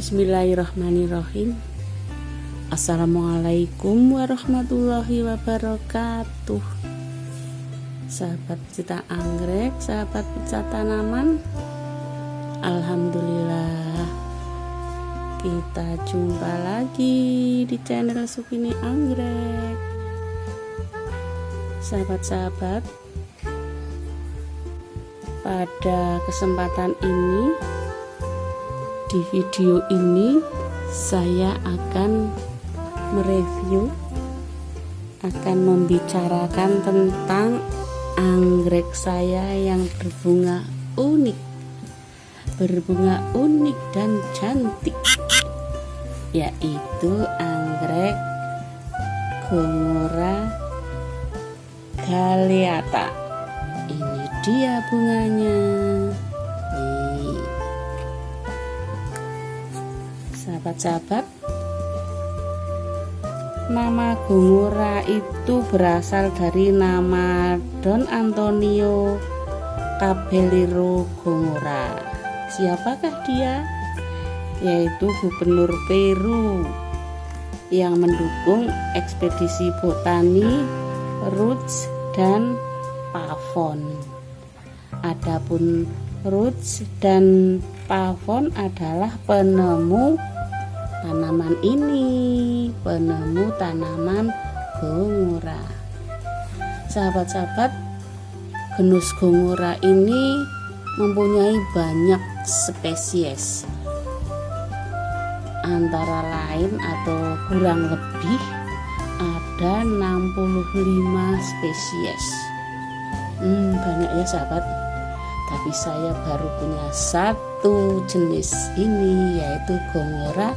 Bismillahirrahmanirrahim. Assalamualaikum warahmatullahi wabarakatuh. Sahabat pecinta anggrek, sahabat pecinta tanaman, alhamdulillah kita jumpa lagi di channel Supini Anggrek. Sahabat-sahabat, pada kesempatan ini, di video ini saya akan mereview, akan membicarakan tentang anggrek saya yang berbunga unik dan cantik, yaitu anggrek Gongora galeata. Ini dia bunganya. Sahabat-sahabat, nama Gongora itu berasal dari nama Don Antonio Caballero Gongora. Siapakah dia? Yaitu gubernur Peru yang mendukung ekspedisi botani Roots dan Pavon. Adapun Roots dan Pavon adalah penemu tanaman ini, penemu tanaman Gongora. Sahabat-sahabat, genus Gongora ini mempunyai banyak spesies, antara lain atau kurang lebih ada 65 spesies. Banyak ya sahabat. Tapi saya baru punya satu jenis ini, yaitu Gongora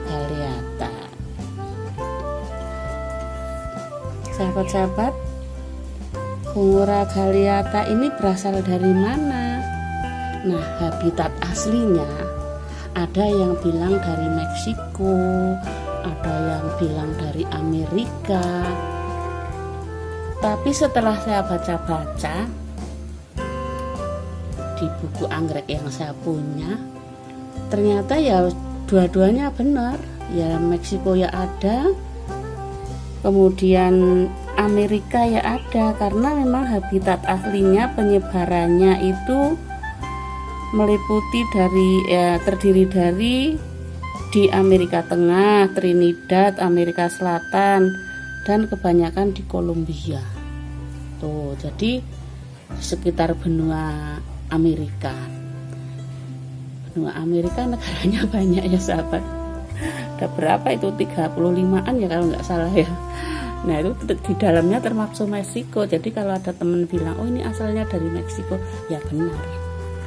galeata. Sahabat-sahabat, Gongora galeata ini berasal dari mana? Nah, habitat aslinya ada yang bilang dari Meksiko, ada yang bilang dari Amerika. Tapi setelah saya baca-baca di buku anggrek yang saya punya, ternyata ya dua-duanya benar. Ya Meksiko ya ada, kemudian Amerika ya ada, karena memang habitat aslinya penyebarannya itu meliputi terdiri dari di Amerika Tengah, Trinidad, Amerika Selatan, dan kebanyakan di Kolombia. Tuh, jadi sekitar benua Amerika. Benua Amerika negaranya banyak ya sahabat. Ada berapa itu? 35an ya kalau nggak salah ya. Nah itu di dalamnya termasuk Meksiko. Jadi kalau ada teman bilang, oh ini asalnya dari Meksiko, ya benar,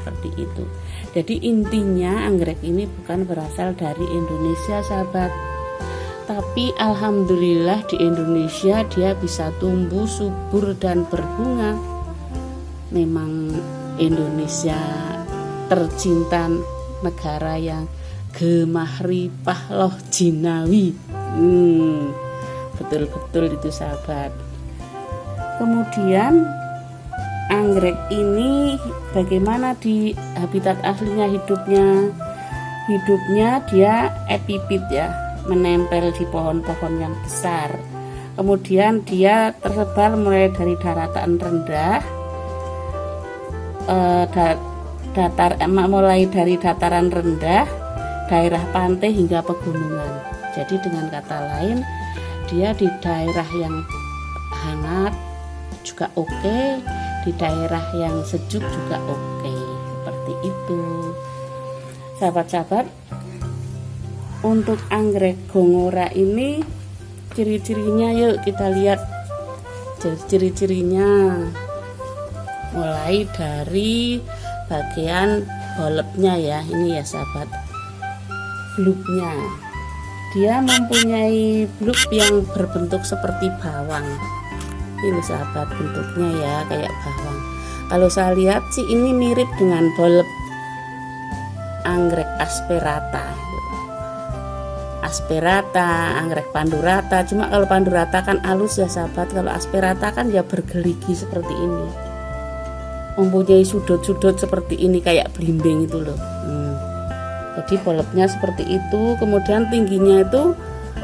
seperti itu. Jadi intinya anggrek ini bukan berasal dari Indonesia sahabat. Tapi alhamdulillah di Indonesia dia bisa tumbuh subur dan berbunga. Memang Indonesia tercinta, negara yang gemah ripah loh jinawi. Betul-betul itu sahabat. Kemudian anggrek ini bagaimana di habitat aslinya hidupnya? Hidupnya dia epipit ya, menempel di pohon-pohon yang besar. Kemudian dia tersebar mulai dari daratan rendah, mulai dari dataran rendah, daerah pantai hingga pegunungan. Jadi dengan kata lain, dia di daerah yang hangat juga oke, di daerah yang sejuk juga oke. Seperti itu. Sahabat-sahabat, untuk anggrek Gongora ini ciri-cirinya yuk kita lihat. Ciri-cirinya mulai dari bagian bulbnya ya, ini ya sahabat, bulbnya. Dia mempunyai bulb yang berbentuk seperti bawang. Ini sahabat bentuknya ya kayak bawang. Kalau saya lihat sih ini mirip dengan bulb anggrek asperata, anggrek pandurata. Cuma kalau pandurata kan halus ya sahabat, kalau asperata kan ya bergerigi seperti ini. mempunyai sudut-sudut seperti ini kayak belimbing itu loh. Jadi bulbnya seperti itu. Kemudian tingginya itu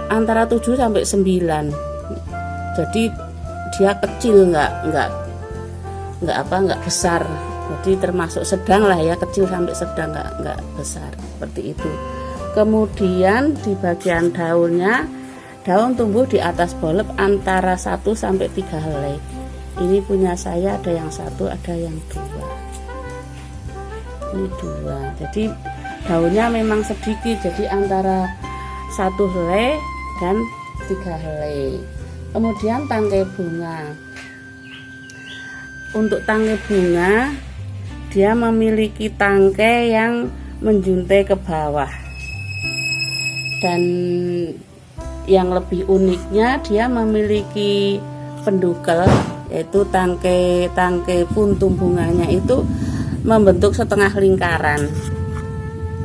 antara 7 sampai 9. Jadi dia kecil, nggak besar. Jadi termasuk sedang lah ya, kecil sampai sedang, nggak besar seperti itu. Kemudian di bagian daunnya, daun tumbuh di atas bulb antara 1 sampai 3 helai. Ini punya saya ada yang 1, ada yang 2. Ini 2. Jadi daunnya memang sedikit, jadi antara 1 helai dan 3 helai. Kemudian tangkai bunga. Untuk tangkai bunga, dia memiliki tangkai yang menjuntai ke bawah. Dan yang lebih uniknya, dia memiliki pendukel, yaitu tangkai puntung bunganya itu membentuk setengah lingkaran.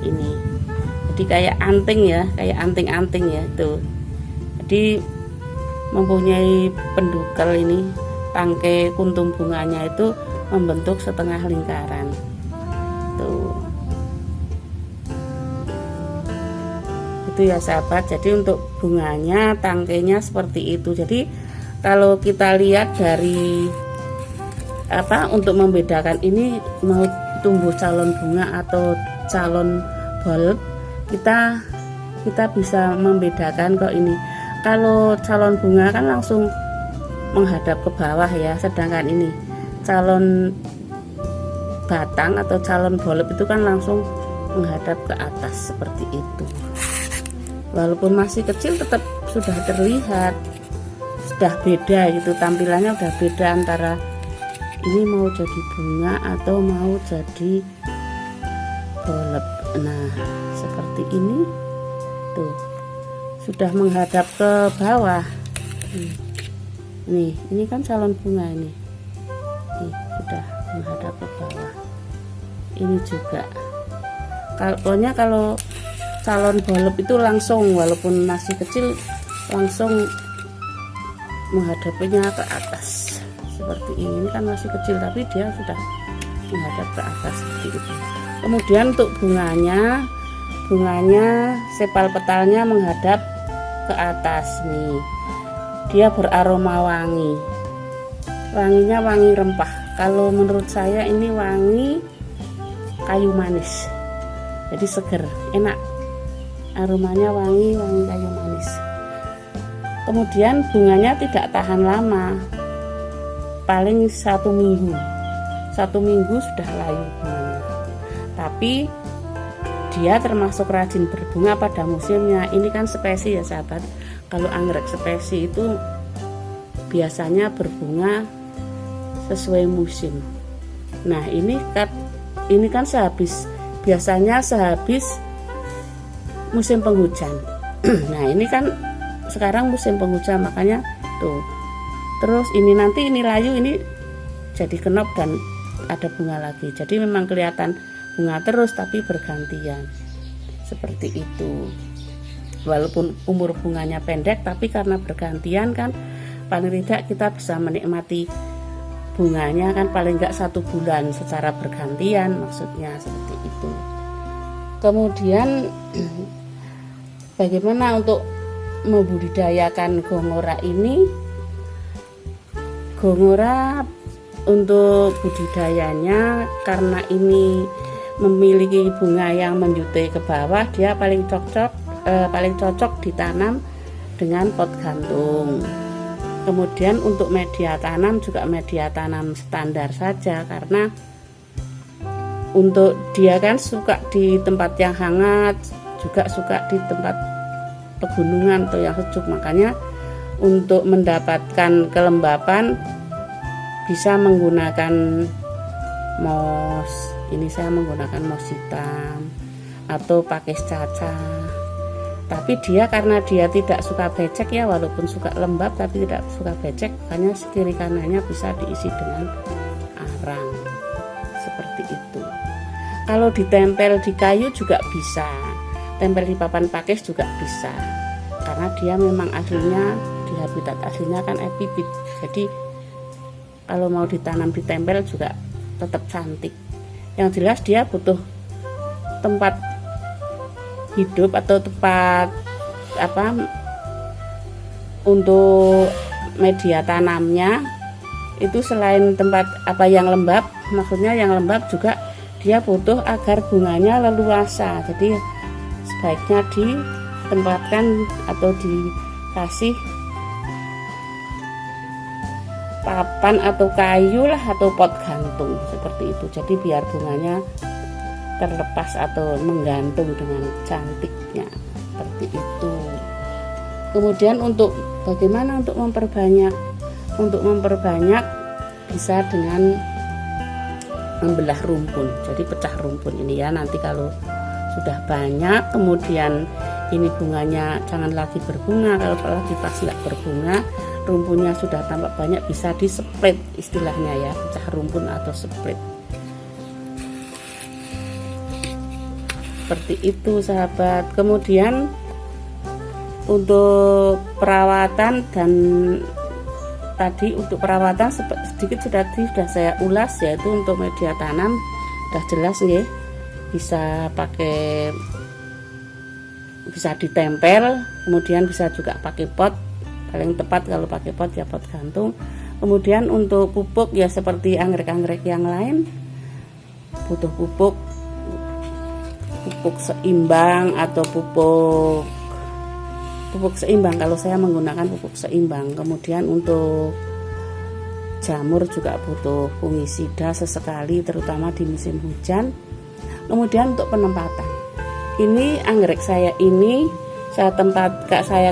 Ini jadi kayak anting ya, kayak anting-anting ya itu. Jadi mempunyai pendukel, ini tangkai kuntum bunganya itu membentuk setengah lingkaran tuh. Itu ya sahabat. Jadi untuk bunganya, tangkainya seperti itu. Jadi kalau kita lihat dari untuk membedakan ini mau tumbuh calon bunga atau calon bulb, kita bisa membedakan kok ini. Kalau calon bunga kan langsung menghadap ke bawah ya, sedangkan ini calon batang atau calon bulb itu kan langsung menghadap ke atas seperti itu. Walaupun masih kecil tetap sudah terlihat, sudah beda gitu, tampilannya udah beda antara ini mau jadi bunga atau mau jadi bulb. Nah seperti ini tuh, sudah menghadap ke bawah. Ini kan calon bunga ini sudah menghadap ke bawah. Ini juga pokoknya kalau calon bulb itu langsung, walaupun masih kecil, langsung menghadapnya ke atas seperti ini. Ini kan masih kecil tapi dia sudah menghadap ke atas seperti itu. Kemudian untuk bunganya sepal petalnya menghadap ke atas nih. Dia beraroma wangi. Wanginya wangi rempah. Kalau menurut saya ini wangi kayu manis. Jadi seger, enak. Aromanya wangi kayu manis. Kemudian bunganya tidak tahan lama. Paling 1 minggu. 1 minggu sudah layu bunganya. Tapi dia termasuk rajin berbunga pada musimnya. Ini kan spesi ya sahabat. Kalau anggrek spesi itu biasanya berbunga sesuai musim. Nah ini kan biasanya sehabis musim penghujan. Nah ini kan sekarang musim penghujan, makanya tuh. Terus ini nanti ini layu, ini jadi kenop dan ada bunga lagi. Jadi memang kelihatan bunga terus tapi bergantian seperti itu. Walaupun umur bunganya pendek, tapi karena bergantian kan paling tidak kita bisa menikmati bunganya kan paling enggak 1 bulan secara bergantian, maksudnya seperti itu. Kemudian bagaimana untuk membudidayakan gongora ini? Gongora untuk budidayanya, karena ini memiliki bunga yang menjutai ke bawah, dia paling cocok ditanam dengan pot gantung. Kemudian untuk media tanam juga media tanam standar saja, karena untuk dia kan suka di tempat yang hangat, juga suka di tempat pegunungan atau yang sejuk. Makanya untuk mendapatkan kelembapan bisa menggunakan mos. Ini saya menggunakan mos hitam atau pakai caca. Tapi dia karena dia tidak suka becek ya, walaupun suka lembab tapi tidak suka becek, makanya kiri kanannya bisa diisi dengan arang seperti itu. Kalau ditempel di kayu juga bisa, tempel di papan pakis juga bisa, karena dia memang aslinya di habitat aslinya kan epipit. Jadi kalau mau ditanam ditempel juga tetap cantik. Yang jelas dia butuh tempat hidup atau tempat untuk media tanamnya itu selain tempat yang lembab, maksudnya yang lembab juga dia butuh agar bunganya leluasa. Jadi sebaiknya ditempatkan atau dikasih papan atau kayu lah atau pot gantung seperti itu. Jadi biar bunganya terlepas atau menggantung dengan cantiknya seperti itu. Kemudian untuk bagaimana untuk memperbanyak? Untuk memperbanyak bisa dengan membelah rumpun. Jadi pecah rumpun ini ya, nanti kalau sudah banyak kemudian ini bunganya jangan lagi berbunga. Kalau lagi pas nggak berbunga, rumpunnya sudah tampak banyak, bisa di split istilahnya ya, pecah rumpun atau split. Seperti itu sahabat. Kemudian untuk perawatan, dan tadi untuk perawatan sedikit sudah saya ulas, yaitu untuk media tanam sudah jelas ya, bisa ditempel, kemudian bisa juga pakai pot, paling tepat kalau pakai pot ya pot gantung. Kemudian untuk pupuk ya seperti anggrek-anggrek yang lain butuh pupuk seimbang atau pupuk seimbang. Kalau saya menggunakan pupuk seimbang. Kemudian untuk jamur juga butuh fungisida sesekali, terutama di musim hujan. Kemudian untuk penempatan, ini anggrek saya ini saya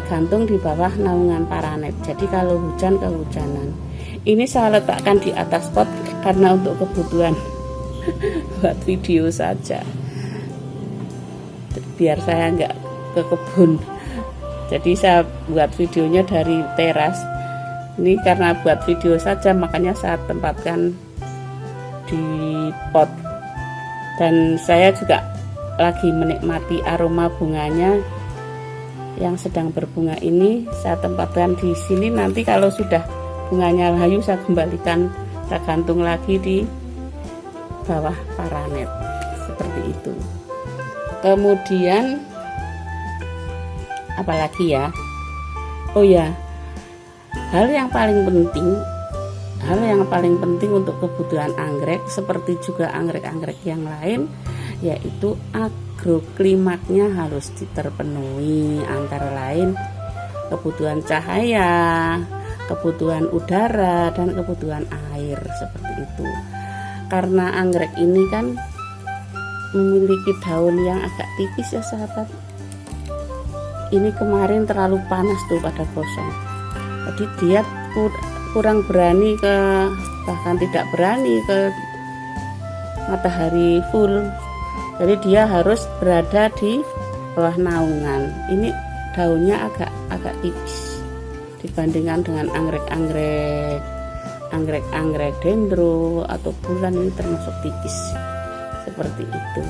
gantung di bawah naungan paranet. Jadi kalau hujan kehujanan, ini saya letakkan di atas pot karena untuk kebutuhan buat video saja, biar saya nggak ke kebun. Jadi saya buat videonya dari teras. Ini karena buat video saja, makanya saya tempatkan di pot. Dan saya juga lagi menikmati aroma bunganya yang sedang berbunga ini. Saya tempatkan di sini. Nanti kalau sudah bunganya layu, saya kembalikan, saya gantung lagi di bawah paranet seperti itu. Kemudian apalagi ya, oh ya, hal yang paling penting untuk kebutuhan anggrek seperti juga anggrek-anggrek yang lain, yaitu agroklimaknya harus terpenuhi, antara lain kebutuhan cahaya, kebutuhan udara, dan kebutuhan air seperti itu. Karena anggrek ini kan memiliki daun yang agak tipis ya sahabat. Ini kemarin terlalu panas tuh pada gosong, jadi dia kurang berani bahkan tidak berani ke matahari full. Jadi dia harus berada di bawah naungan. Ini daunnya agak tipis dibandingkan dengan anggrek dendro atau bulan, ini termasuk tipis seperti itu.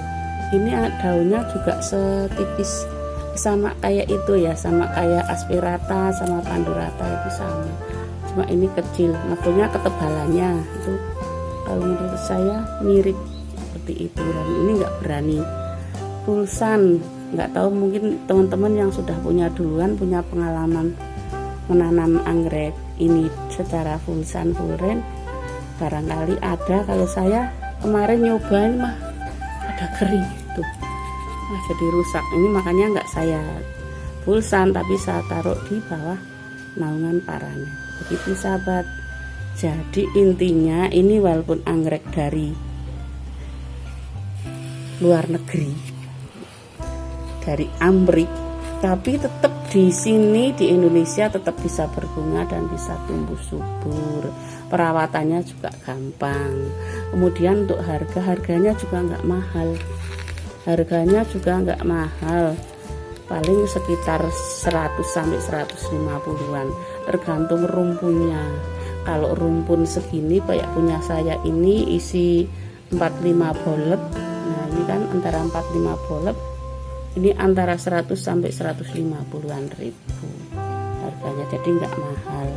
Ini daunnya juga setipis sama kayak itu ya, sama kayak aspirata sama pandurata itu sama, cuma ini kecil, maksudnya ketebalannya itu kalau menurut saya mirip seperti itu. Dan ini nggak berani pulsan, nggak tahu, mungkin teman-teman yang sudah punya duluan, punya pengalaman menanam anggrek ini secara full rain, barangkali ada. Kalau saya kemarin nyobain mah ada kering tuh, jadi rusak. Ini makanya nggak saya pulsan, tapi saya taruh di bawah naungan paranet. Begitu sahabat. Jadi intinya ini walaupun anggrek dari luar negeri, dari Amrik, tapi tetap di sini di Indonesia tetap bisa berbunga dan bisa tumbuh subur. Perawatannya juga gampang. Kemudian untuk harganya juga nggak mahal. Harganya juga nggak mahal, paling sekitar 100 sampai 150-an, tergantung rumpunnya. Kalau rumpun segini kayak punya saya ini isi 45 bolet, nah ini kan antara 45 bolet, ini antara 100 sampai 150-an ribu harganya. Jadi nggak mahal,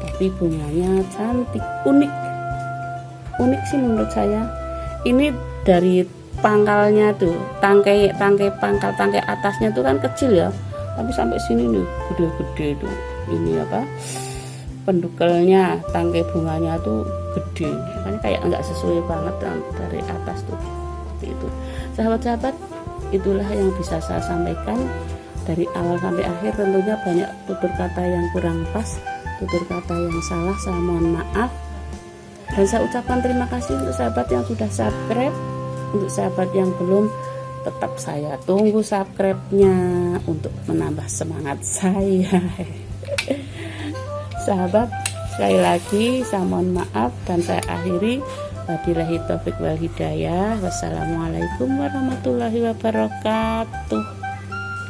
tapi bunganya cantik, unik sih menurut saya. Ini dari pangkalnya tuh, tangkai atasnya tuh kan kecil ya, tapi sampai sini nih gede-gede tuh. Ini apa, pendukelnya, tangkai bunganya tuh gede, makanya kayak nggak sesuai banget dari atas tuh, seperti itu. Sahabat-sahabat, itulah yang bisa saya sampaikan dari awal sampai akhir. Tentunya banyak tutur kata yang kurang pas, tutur kata yang salah, saya mohon maaf. Dan saya ucapkan terima kasih untuk sahabat yang sudah subscribe. Untuk sahabat yang belum, tetap saya tunggu subscribe-nya untuk menambah semangat saya. Sahabat, sekali lagi saya mohon maaf dan saya akhiri. Wabillahi taufik wal hidayah. Wassalamualaikum warahmatullahi wabarakatuh.